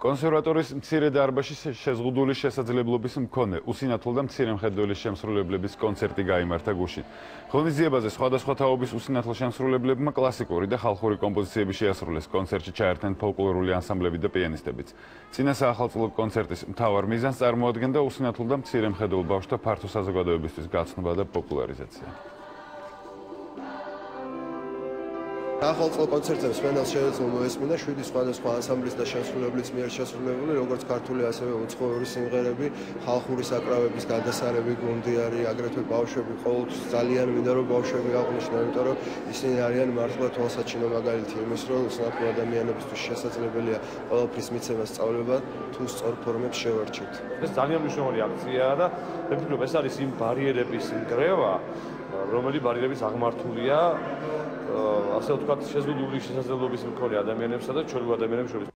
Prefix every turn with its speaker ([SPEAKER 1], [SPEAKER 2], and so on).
[SPEAKER 1] კონსერვატორის მცირე დარბაზში შეზღუდული შესაძლებლობის მქონე უსინათლო და მცირე მხედველის შემსრულებლების კონცერტი გაიმართა გუშინ. ღონისძიებაზე სხვადასხვა თაობის უსინათლო შემსრულებლებმა კლასიკური და ხალხური კომპოზიციები შეასრულეს. კონცერტში ჩაერთნენ ფოლკლორული ანსამბლები და პიანისტებიც. წინა საახალწლო კონცერტის მთავარ მიზანს წარმოადგენდა უსინათლო და მცირე მხედველ ბავშვთა ფართო საზოგადოებისთვის გაცნობა და პოპულარიზაცია.
[SPEAKER 2] ახალწლო კონცერტებს მენელს შეიძლება მოესმინა 7 სხვადასხვა ანსამბლის და შემსრულებლის მიერ შესრულებული, როგორც ქართული, ასევე უცხოური სიმღერები, ხალხური საკრავების გადასარევი გუნდი არის, აგრეთვე ბავშვები, ყოველთვის ძალიან მინდა რომ ბავშვები აღნიშნო, იმიტომ რომ ისინი არიან მართლა თვალსაჩინო მაგალითი იმის, რომ უსინათლო ადამიანებისთვის შესაძლებელია ყველაფრის მიცემა სწავლება, თუ სწორ ფორმებს შევარჩევთ.
[SPEAKER 3] ეს ძალიან მნიშვნელოვანი აქციაა და მე ვფიქრობ, ეს არის იმ ბარიერების ნგრევა, რომელი ბარიერების აღმართულია ასე ვთქვათ, შეზღუდული შესაძლებლობის მქონე ადამიანებსა და ჩვეულებრივ ადამიანებს შორის.